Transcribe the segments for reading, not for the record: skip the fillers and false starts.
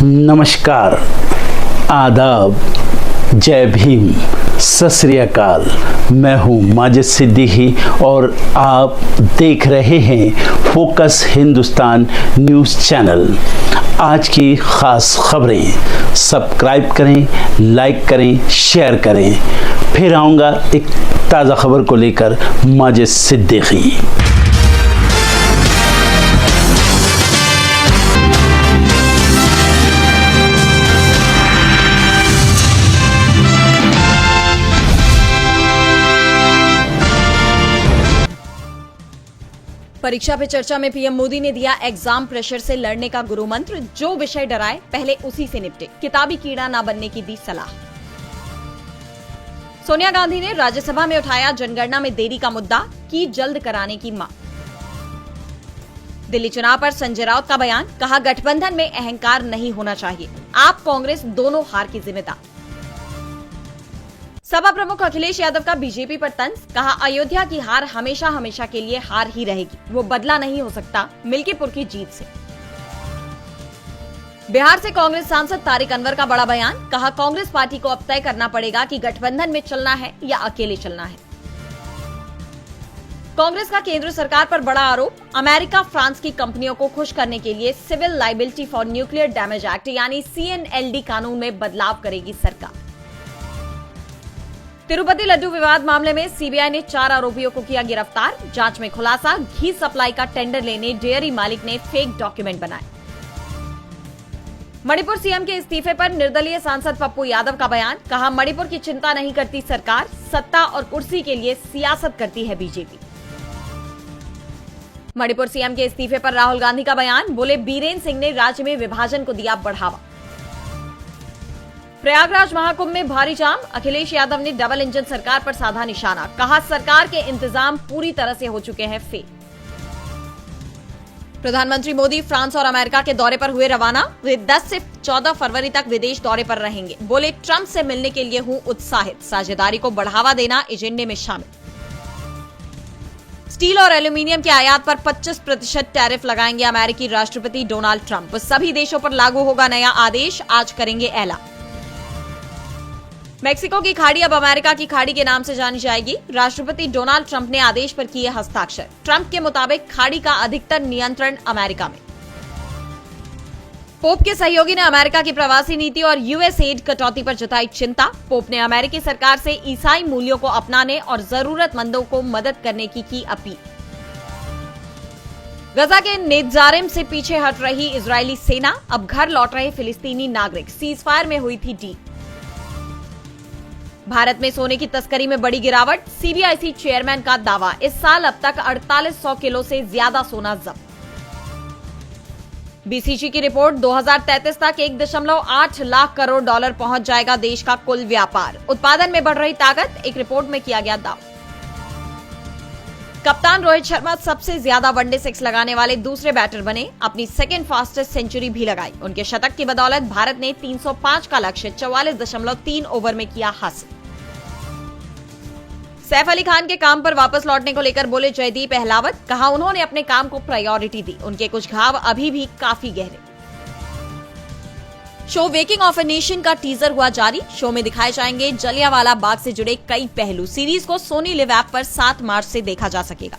नमस्कार, आदाब, जय भीम, सत श्री अकाल। मैं हूँ माजिद सिद्दीकी और आप देख रहे हैं फोकस हिंदुस्तान न्यूज़ चैनल। आज की ख़ास खबरें सब्सक्राइब करें, लाइक करें, शेयर करें। फिर आऊँगा एक ताज़ा खबर को लेकर माजिद सिद्दीकी। परीक्षा पे चर्चा में पीएम मोदी ने दिया एग्जाम प्रेशर से लड़ने का गुरु मंत्र। जो विषय डराए पहले उसी से निपटे, किताबी कीड़ा ना बनने की दी सलाह। सोनिया गांधी ने राज्यसभा में उठाया जनगणना में देरी का मुद्दा, की जल्द कराने की मांग। दिल्ली चुनाव पर संजय राउत का बयान, कहा गठबंधन में अहंकार नहीं होना चाहिए, आप कांग्रेस दोनों हार की जिम्मेदार। सपा प्रमुख अखिलेश यादव का बीजेपी पर तंज, कहा अयोध्या की हार हमेशा हमेशा के लिए हार ही रहेगी, वो बदला नहीं हो सकता मिल्कीपुर की जीत से। बिहार से कांग्रेस सांसद तारिक अनवर का बड़ा बयान, कहा कांग्रेस पार्टी को अब तय करना पड़ेगा कि गठबंधन में चलना है या अकेले चलना है। कांग्रेस का केंद्र सरकार पर बड़ा आरोप, अमेरिका फ्रांस की कंपनियों को खुश करने के लिए civil liability for nuclear damage act यानी CNLD कानून में बदलाव करेगी सरकार। तिरुपति लड्डू विवाद मामले में सीबीआई ने 4 आरोपियों को किया गिरफ्तार। जांच में खुलासा, घी सप्लाई का टेंडर लेने डेयरी मालिक ने फेक डॉक्यूमेंट बनाए। मणिपुर सीएम के इस्तीफे पर निर्दलीय सांसद पप्पू यादव का बयान, कहा मणिपुर की चिंता नहीं करती सरकार, सत्ता और कुर्सी के लिए सियासत करती है बीजेपी। मणिपुर सीएम के इस्तीफे पर राहुल गांधी का बयान, बोले बीरेन सिंह ने राज्य में विभाजन को दिया बढ़ावा। प्रयागराज महाकुंभ में भारी जाम, अखिलेश यादव ने डबल इंजन सरकार पर साधा निशाना, कहा सरकार के इंतजाम पूरी तरह से हो चुके हैं फेल। प्रधानमंत्री मोदी फ्रांस और अमेरिका के दौरे पर हुए रवाना, वे 10 से 14 फरवरी तक विदेश दौरे पर रहेंगे। बोले ट्रंप से मिलने के लिए हूं उत्साहित, साझेदारी को बढ़ावा देना एजेंडे में शामिल। स्टील और एल्यूमिनियम के आयात पर 25% टैरिफ लगाएंगे अमेरिकी राष्ट्रपति डोनाल्ड ट्रंप, सभी देशों पर लागू होगा नया आदेश, आज करेंगे ऐलान। मेक्सिको की खाड़ी अब अमेरिका की खाड़ी के नाम से जानी जाएगी, राष्ट्रपति डोनाल्ड ट्रंप ने आदेश पर किए हस्ताक्षर। ट्रंप के मुताबिक खाड़ी का अधिकतर नियंत्रण अमेरिका में। पोप के सहयोगी ने अमेरिका की प्रवासी नीति और यूएसएड कटौती पर जताई चिंता। पोप ने अमेरिकी सरकार से ईसाई मूल्यों को अपनाने और जरूरतमंदों को मदद करने की अपील। गजा के नेत्जारिम से पीछे हट रही इजरायली सेना, अब घर लौट रहे फिलिस्तीनी नागरिक, सीजफायर में हुई थी डील। भारत में सोने की तस्करी में बड़ी गिरावट, सीबीआईसी चेयरमैन का दावा, इस साल अब तक 4800 किलो से ज्यादा सोना जब्त। बीसीजी की रिपोर्ट, 2033 तक 1.8 लाख करोड़ डॉलर पहुंच जाएगा देश का कुल व्यापार, उत्पादन में बढ़ रही ताकत, एक रिपोर्ट में किया गया दावा। कप्तान रोहित शर्मा सबसे ज्यादा वनडे 6 लगाने वाले दूसरे बैटर बने, अपनी सेकंड फास्टेस्ट सेंचुरी भी लगाई। उनके शतक की बदौलत भारत ने 305 का लक्ष्य 44.3 ओवर में किया हासिल। सैफ अली खान के काम पर वापस लौटने को लेकर बोले जयदीप अहलावत, कहा उन्होंने अपने काम को प्रायोरिटी दी, उनके कुछ घाव अभी भी काफी गहरे। Show waking of a nation का टीजर हुआ जारी, शो में दिखाए जाएंगे जलियांवाला बाग से जुड़े कई पहलू। सीरीज को सोनी लिव ऐप पर 7 मार्च से देखा जा सकेगा।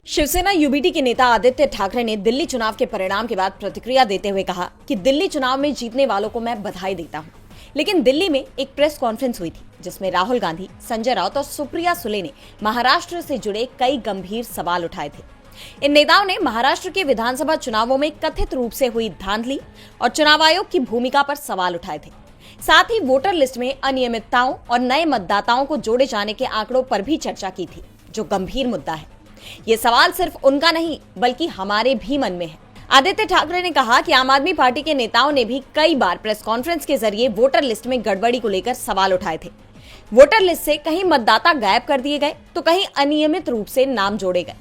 शिवसेना यूबीटी के नेता आदित्य ठाकरे ने दिल्ली चुनाव के परिणाम के बाद प्रतिक्रिया देते हुए कहा कि दिल्ली चुनाव में जीतने वालों को मैं बधाई देता हूं, लेकिन दिल्ली में एक प्रेस कॉन्फ्रेंस हुई थी जिसमें राहुल गांधी, संजय राउत और सुप्रिया सुले ने महाराष्ट्र से जुड़े कई गंभीर सवाल उठाए थे। इन नेताओं ने महाराष्ट्र के विधानसभा चुनावों में कथित रूप से हुई धांधली और चुनाव आयोग की भूमिका पर सवाल उठाए थे। साथ ही वोटर लिस्ट में अनियमितताओं और नए मतदाताओं को जोड़े जाने के आंकड़ों पर भी चर्चा की थी, जो गंभीर मुद्दा है। ये सवाल सिर्फ उनका नहीं बल्कि हमारे भी मन में है। आदित्य ठाकरे ने कहा कि आम आदमी पार्टी के नेताओं ने भी कई बार प्रेस कॉन्फ्रेंस के जरिए वोटर लिस्ट में गड़बड़ी को लेकर सवाल उठाए थे। वोटर लिस्ट से कहीं मतदाता गायब कर दिए गए तो कहीं अनियमित रूप से नाम जोड़े गए।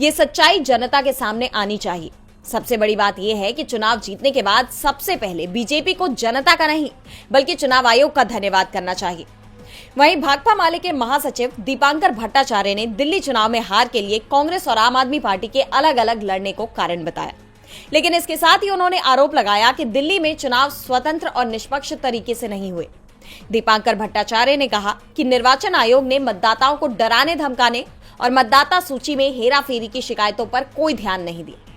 ये सच्चाई जनता के सामने आनी चाहिए। सबसे बड़ी बात यह है कि चुनाव जीतने के बाद सबसे पहले बीजेपी को जनता का नहीं बल्कि चुनाव आयोग का धन्यवाद करना चाहिए। वहीं भाकपा माले के महासचिव दीपांकर भट्टाचार्य ने दिल्ली चुनाव में हार के लिए कांग्रेस और आम आदमी पार्टी के अलग अलग लड़ने को कारण बताया। लेकिन इसके साथ ही उन्होंने आरोप लगाया कि दिल्ली में चुनाव स्वतंत्र और निष्पक्ष तरीके से नहीं हुए। दीपांकर भट्टाचार्य ने कहा कि निर्वाचन आयोग ने मतदाताओं को डराने धमकाने और मतदाता सूची में हेराफेरी की शिकायतों पर कोई ध्यान नहीं दिया।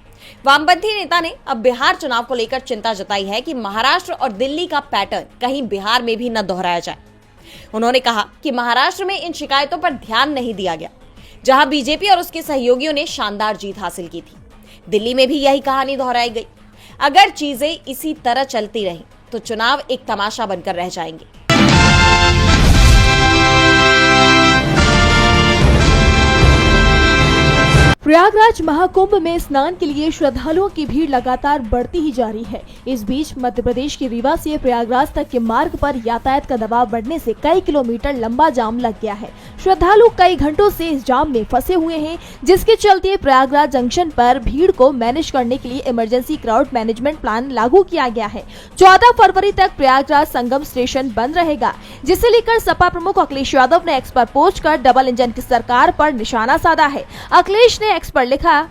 वामपंथी नेता ने अब बिहार चुनाव को लेकर चिंता जताई है कि महाराष्ट्र और दिल्ली का पैटर्न कहीं बिहार में भी न दोहराया जाए। उन्होंने कहा कि महाराष्ट्र में इन शिकायतों पर ध्यान नहीं दिया गया, जहां बीजेपी और उसके सहयोगियों ने शानदार जीत हासिल की थी। दिल्ली में भी यही कहानी दोहराई गई। अगर चीजें इसी तरह चलती रही तो चुनाव एक तमाशा बनकर रह जाएंगे। प्रयागराज महाकुंभ में स्नान के लिए श्रद्धालुओं की भीड़ लगातार बढ़ती ही जा रही है। इस बीच मध्य प्रदेश के रीवा से प्रयागराज तक के मार्ग पर यातायात का दबाव बढ़ने से कई किलोमीटर लंबा जाम लग गया है। श्रद्धालु कई घंटों से इस जाम में फंसे हुए हैं, जिसके चलते प्रयागराज जंक्शन पर भीड़ को मैनेज करने के लिए इमरजेंसी क्राउड मैनेजमेंट प्लान लागू किया गया है। 14 फरवरी तक प्रयागराज संगम स्टेशन बंद रहेगा, जिसे लेकर सपा प्रमुख अखिलेश यादव ने एक्स पर पोस्ट कर डबल इंजन की सरकार पर निशाना साधा है। अखिलेश ने एक्स पर लिखा,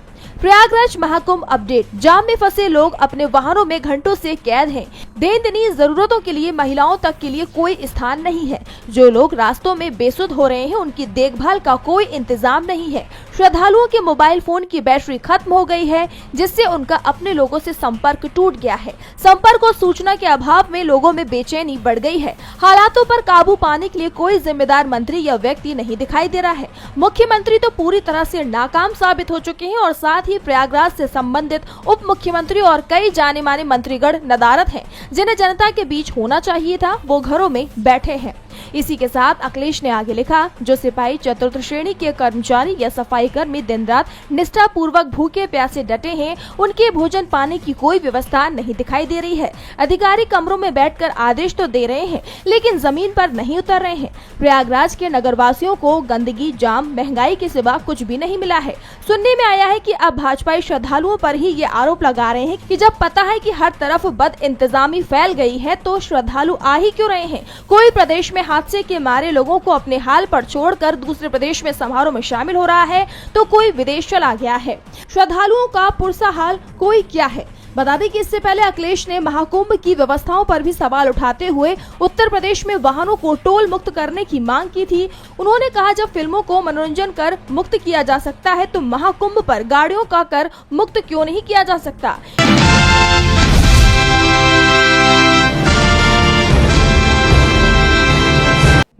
प्रयागराज महाकुंभ अपडेट, जाम में फंसे लोग अपने वाहनों में घंटों से कैद हैं। दैनंदिन जरूरतों के लिए महिलाओं तक के लिए कोई स्थान नहीं है। जो लोग रास्तों में बेसुध हो रहे हैं, उनकी देखभाल का कोई इंतजाम नहीं है। श्रद्धालुओं के मोबाइल फोन की बैटरी खत्म हो गई है, जिससे उनका अपने लोगों से संपर्क टूट गया है। संपर्क और सूचना के अभाव में लोगों में बेचैनी बढ़ गई है। हालातों पर काबू पाने के लिए कोई जिम्मेदार मंत्री या व्यक्ति नहीं दिखाई दे रहा है। मुख्यमंत्री तो पूरी तरह से नाकाम साबित हो चुके हैं और साथ ही प्रयागराज से संबंधित उप मुख्यमंत्री और कई जाने माने मंत्रीगण नदारद हैं, जिन्हें जनता के बीच होना चाहिए था, वो घरों में बैठे हैं। इसी के साथ अखिलेश ने आगे लिखा, जो सिपाही चतुर्थ श्रेणी के कर्मचारी या सफाई कर्मी दिन रात निष्ठा पूर्वक भूखे प्यासे डटे हैं, उनके भोजन पाने की कोई व्यवस्था नहीं दिखाई दे रही है। अधिकारी कमरों में बैठकर आदेश तो दे रहे हैं, लेकिन जमीन पर नहीं उतर रहे हैं। प्रयागराज के नगरवासियों को गंदगी, जाम, महंगाई के सिवा कुछ भी नहीं मिला है। सुनने में आया है कि अब भाजपाई श्रद्धालुओं पर ही ये आरोप लगा रहे हैं कि जब पता है कि हर तरफ बद इंतजामी फैल गई है, तो श्रद्धालु आ ही क्यों रहे हैं। कोई प्रदेश में हादसे के मारे लोगों को अपने हाल पर छोड़कर दूसरे प्रदेश में समारोह में शामिल हो रहा है, तो कोई विदेश चला गया है। श्रद्धालुओं का पुरसा हाल कोई क्या है। बता दें कि इससे पहले अखिलेश ने महाकुंभ की व्यवस्थाओं पर भी सवाल उठाते हुए उत्तर प्रदेश में वाहनों को टोल मुक्त करने की मांग की थी। उन्होंने कहा, जब फिल्मों को मनोरंजन कर मुक्त किया जा सकता है, तो महाकुंभ पर गाड़ियों का कर मुक्त क्यों नहीं किया जा सकता।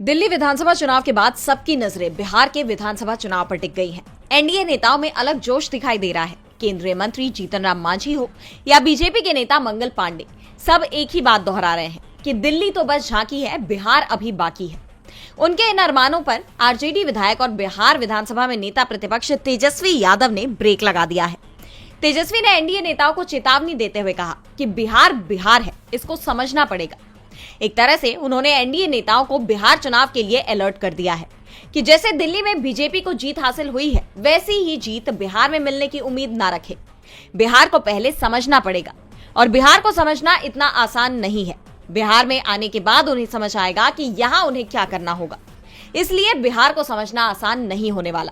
दिल्ली विधानसभा चुनाव के बाद सबकी नजरें बिहार के विधानसभा चुनाव पर टिक गई हैं। एनडीए नेताओं में अलग जोश दिखाई दे रहा है। केंद्रीय मंत्री जीतन राम मांझी हो या बीजेपी के नेता मंगल पांडे, सब एक ही बात दोहरा रहे हैं कि दिल्ली तो बस झांकी है, बिहार अभी बाकी है। उनके इन अरमानों पर आरजेडी विधायक और बिहार विधानसभा में नेता प्रतिपक्ष तेजस्वी यादव ने ब्रेक लगा दिया है। तेजस्वी ने एनडीए नेताओं को चेतावनी देते हुए कहा कि बिहार बिहार है, इसको समझना पड़ेगा। एक तरह से उन्होंने एनडीए नेताओं को बिहार चुनाव के लिए अलर्ट कर दिया है कि जैसे दिल्ली में बीजेपी को जीत हासिल हुई है, वैसी ही जीत बिहार में मिलने की उम्मीद ना रखें। बिहार को पहले समझना पड़ेगा और बिहार को समझना इतना आसान नहीं है। बिहार में आने के बाद उन्हें समझ आएगा कि यहाँ उन्हें क्या करना होगा, इसलिए बिहार को समझना आसान नहीं होने वाला।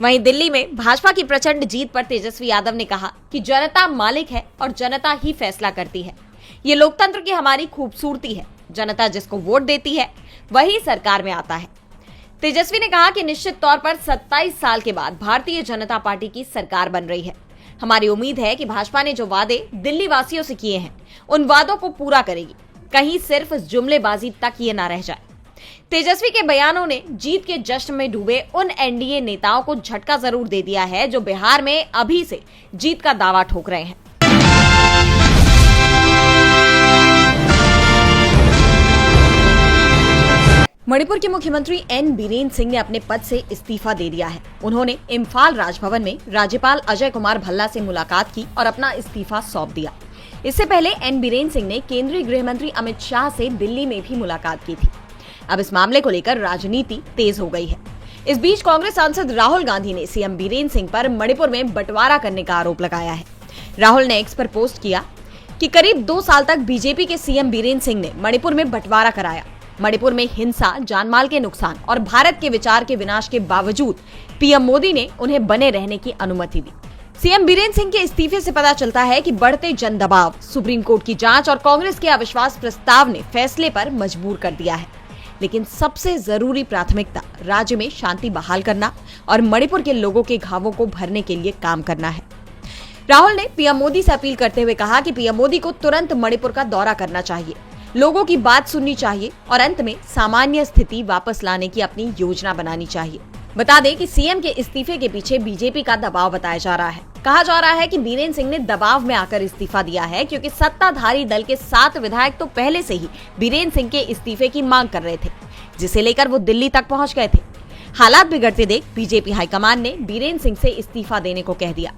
वहीं दिल्ली में भाजपा की प्रचंड जीत पर तेजस्वी यादव ने कहा कि जनता मालिक है और जनता ही फैसला करती है। ये लोकतंत्र की हमारी खूबसूरती है। जनता जिसको वोट देती है वही सरकार में आता है। तेजस्वी ने कहा कि निश्चित तौर पर 27 साल के बाद भारतीय जनता पार्टी की सरकार बन रही है। हमारी उम्मीद है कि भाजपा ने जो वादे दिल्ली वासियों से किए हैं, उन वादों को पूरा करेगी। कहीं सिर्फ जुमलेबाजी तक ये ना रह जाए। तेजस्वी के बयानों ने जीत के जश्न में डूबे उन एनडीए नेताओं को झटका जरूर दे दिया है, जो बिहार में अभी से जीत का दावा ठोक रहे हैं। मणिपुर के मुख्यमंत्री एन बीरेन सिंह ने अपने पद से इस्तीफा दे दिया है। उन्होंने इम्फाल राजभवन में राज्यपाल अजय कुमार भल्ला से मुलाकात की और अपना इस्तीफा सौंप दिया। इससे पहले एन बीरेन सिंह ने केंद्रीय गृह मंत्री अमित शाह से दिल्ली में भी मुलाकात की थी। अब इस मामले को लेकर राजनीति तेज हो गई है। इस बीच कांग्रेस सांसद राहुल गांधी ने सीएम बीरेन सिंह पर मणिपुर में बंटवारा करने का आरोप लगाया है। राहुल ने एक्स पर पोस्ट किया कि करीब 2 साल तक बीजेपी के सीएम बीरेन सिंह ने मणिपुर में बंटवारा कराया। मणिपुर में हिंसा, जानमाल के नुकसान और भारत के विचार के विनाश के बावजूद पीएम मोदी ने उन्हें बने रहने की अनुमति दी। सीएम बीरेंद्र सिंह के इस्तीफे से पता चलता है कि बढ़ते जन दबाव, सुप्रीम कोर्ट की जांच और कांग्रेस के अविश्वास प्रस्ताव ने फैसले पर मजबूर कर दिया है। लेकिन सबसे जरूरी प्राथमिकता राज्य में शांति बहाल करना और मणिपुर के लोगों के घावों को भरने के लिए काम करना है। राहुल ने पीएम मोदी से अपील करते हुए कहा कि पीएम मोदी को तुरंत मणिपुर का दौरा करना चाहिए, लोगों की बात सुननी चाहिए और अंत में सामान्य स्थिति वापस लाने की अपनी योजना बनानी चाहिए। बता दें कि सीएम के इस्तीफे के पीछे बीजेपी का दबाव बताया जा रहा है। कहा जा रहा है कि बीरेंद्र सिंह ने दबाव में आकर इस्तीफा दिया है, क्योंकि सत्ताधारी दल के 7 विधायक तो पहले से ही बीरेंद्र सिंह के इस्तीफे की मांग कर रहे थे, जिसे लेकर वो दिल्ली तक पहुंच गए थे। हालात बिगड़ते देख बीजेपी हाईकमान ने बीरेंद्र सिंह से इस्तीफा देने को कह दिया,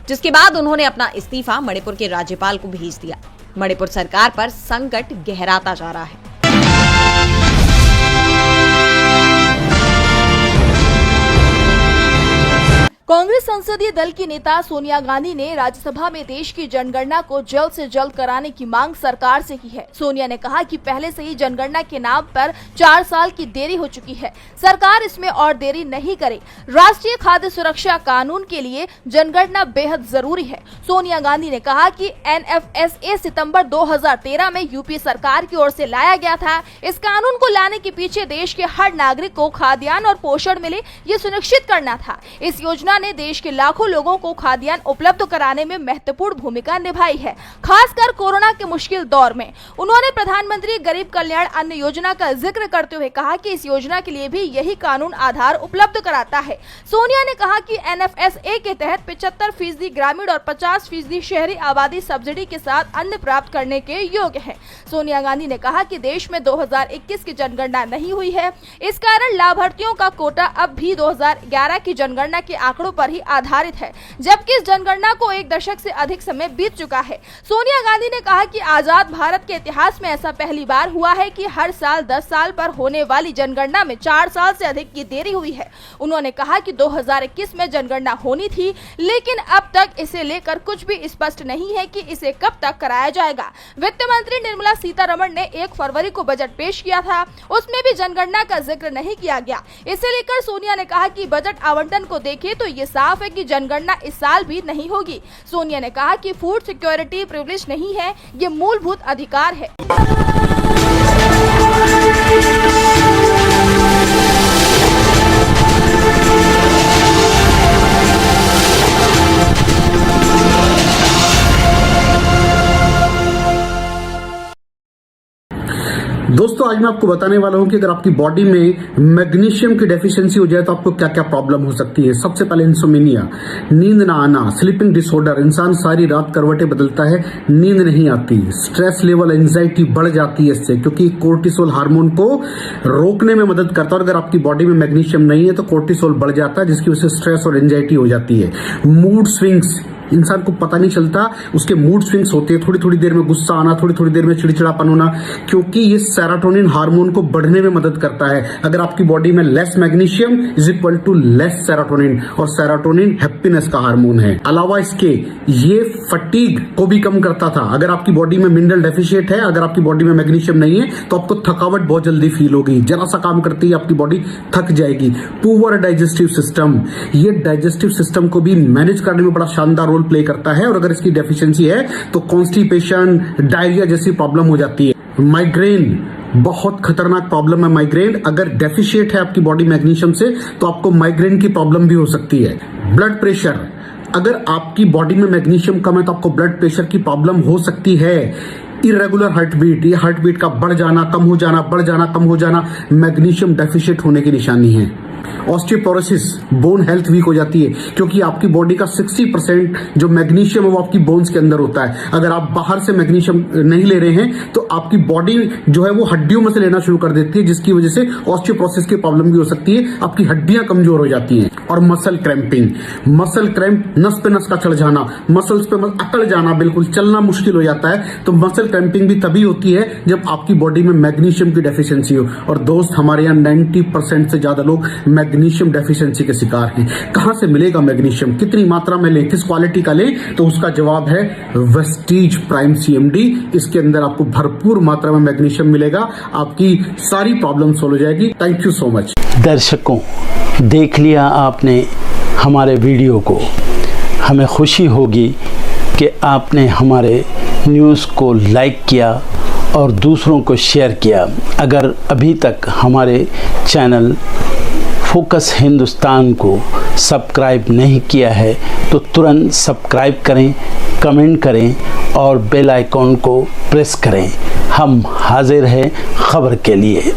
जिसके बाद उन्होंने अपना इस्तीफा मणिपुर के राज्यपाल को भेज दिया। मणिपुर सरकार पर संकट गहराता जा रहा है। कांग्रेस संसदीय दल की नेता सोनिया गांधी ने राज्यसभा में देश की जनगणना को जल्द से जल्द कराने की मांग सरकार से की है। सोनिया ने कहा कि पहले से ही जनगणना के नाम पर 4 साल की देरी हो चुकी है, सरकार इसमें और देरी नहीं करे। राष्ट्रीय खाद्य सुरक्षा कानून के लिए जनगणना बेहद जरूरी है। सोनिया गांधी ने कहा कि NFSA सितंबर 2013 में यूपी सरकार की ओर से लाया गया था। इस कानून को लाने के पीछे देश के हर नागरिक को खाद्यान्न और पोषण मिले, ये सुनिश्चित करना था। इस योजना ने देश के लाखों लोगों को खाद्यान्न उपलब्ध कराने में महत्वपूर्ण भूमिका निभाई है, खासकर कोरोना के मुश्किल दौर में। उन्होंने प्रधानमंत्री गरीब कल्याण अन्न योजना का जिक्र करते हुए कहा कि इस योजना के लिए भी यही कानून आधार उपलब्ध कराता है। सोनिया ने कहा कि NFSA के तहत 75% ग्रामीण और 50% शहरी आबादी सब्सिडी के साथ अन्न प्राप्त करने के योग्य है। सोनिया गांधी ने कहा कि देश में 2021 की जनगणना नहीं हुई है, इस कारण लाभार्थियों का कोटा अब भी 2011 की जनगणना के आंकड़ों पर ही आधारित है, जबकि इस जनगणना को 1 दशक से अधिक समय बीत चुका है। सोनिया गांधी ने कहा कि आजाद भारत के इतिहास में ऐसा पहली बार हुआ है कि हर साल 10 साल पर होने वाली जनगणना में 4 साल से अधिक की देरी हुई है। उन्होंने कहा कि 2021 में जनगणना होनी थी, लेकिन अब तक इसे लेकर कुछ भी स्पष्ट नहीं है कि इसे कब तक कराया जाएगा। वित्त मंत्री निर्मला सीतारमण ने 1 फरवरी को बजट पेश किया था, उसमें भी जनगणना का जिक्र नहीं किया गया। इसे लेकर सोनिया ने कहा कि बजट आवंटन को देखें तो ये साफ है कि जनगणना इस साल भी नहीं होगी। सोनिया ने कहा कि फूड सिक्योरिटी प्रिविलेज नहीं है, ये मूलभूत अधिकार है। दोस्तों आज मैं आपको बताने वाला हूं कि अगर आपकी बॉडी में मैग्नीशियम की डेफिशिएंसी हो जाए तो आपको क्या क्या प्रॉब्लम हो सकती है। सबसे पहले इंसोमेनिया, नींद ना आना, स्लीपिंग डिसऑर्डर, इंसान सारी रात करवटें बदलता है, नींद नहीं आती, स्ट्रेस लेवल, एंजाइटी बढ़ जाती है इससे, क्योंकि कोर्टिसोल हार्मोन को रोकने में मदद करता है। और अगर आपकी बॉडी में मैग्नीशियम नहीं है तो कोर्टिसोल बढ़ जाता है, जिसकी वजह से स्ट्रेस और एंजाइटी हो जाती है। मूड स्विंग्स, इंसान को पता नहीं चलता उसके मूड स्विंग्स होते हैं, थोड़ी थोड़ी देर में गुस्सा आना, थोड़ी थोड़ी देर में चिड़चिड़ापन होना, क्योंकि ये सेरोटोनिन हार्मोन को बढ़ने में मदद करता है। अगर आपकी बॉडी में less magnesium is equal to less serotonin, और सेरोटोनिन हैप्पीनेस का हार्मोन है। अलावा इसके ये फटीग को भी कम करता था। अगर आपकी बॉडी में मिनरल डेफिशिएट है, अगर आपकी बॉडी में मैग्नीशियम नहीं है तो आपको थकावट बहुत जल्दी फील होगी, जरा सा काम करती है आपकी बॉडी थक जाएगी। पुअर डाइजेस्टिव सिस्टम, ये डाइजेस्टिव सिस्टम को भी मैनेज करने में बड़ा शानदार रोल प्ले करता है, और अगर इसकी डेफिशिएंसी है तो कॉन्स्टिपेशन, डायरिया जैसी प्रॉब्लम हो जाती है। माइग्रेन, बहुत खतरनाक प्रॉब्लम है माइग्रेन। अगर डेफिशिएट है आपकी बॉडी मैग्नीशियम से तो आपको माइग्रेन की प्रॉब्लम भी हो सकती है। ब्लड प्रेशर, अगर आपकी बॉडी में मैग्नीशियम कम है तो आपको ब्लड प्रेशर की प्रॉब्लम हो सकती है। इरेगुलर हार्ट बीट, ये हार्ट बीट का बढ़ जाना, कम हो जाना, बढ़ जाना, कम हो जाना, मैग्नीशियम डेफिशिएट होने की निशानी है। ऑस्टियोपोरोसिस, बोन हेल्थ वीक हो जाती है, क्योंकि आपकी बॉडी का 60% जो मैग्नीशियम है वो आपकी बोन्स के अंदर होता है। अगर आप बाहर से मैग्नीशियम नहीं ले रहे हैं तो आपकी बॉडी जो है वो हड्डियों में से लेना शुरू कर देती है, जिसकी वजह से ऑस्टियोपोरोसिस की प्रॉब्लम भी हो सकती है, आपकी हड्डियां कमजोर हो जाती हैं। और मसल क्रैम्पिंग, मसल क्रैम्प, नस पे नस का चढ़ जाना, मसल्स पे अकड़ जाना, बिल्कुल चलना मुश्किल हो जाता है। तो मसल क्रैम्पिंग भी तभी होती है जब आपकी बॉडी में मैग्नीशियम की डेफिशिएंसी हो। और दोस्त, हमारे यहाँ 90% से ज्यादा लोग मैग्नीशियम डेफिशिएंसी के शिकार हैं। कहां से मिलेगा मैग्नीशियम, कितनी मात्रा में लें, किस क्वालिटी का लें? तो उसका जवाब है वेस्टीज प्राइम CMD। इसके अंदर आपको भरपूर मात्रा में मैग्नीशियम मिलेगा, आपकी सारी प्रॉब्लम सोल्व हो जाएगी। Thank you so much. दर्शकों, देख लिया आपने हमारे वीडियो को। हमें खुशी होगी कि आपने हमारे न्यूज़ को लाइक किया और दूसरों को शेयर किया। अगर अभी तक हमारे चैनल फोकस हिंदुस्तान को सब्सक्राइब नहीं किया है तो तुरंत सब्सक्राइब करें, कमेंट करें और बेल आइकॉन को प्रेस करें। हम हाजिर हैं खबर के लिए।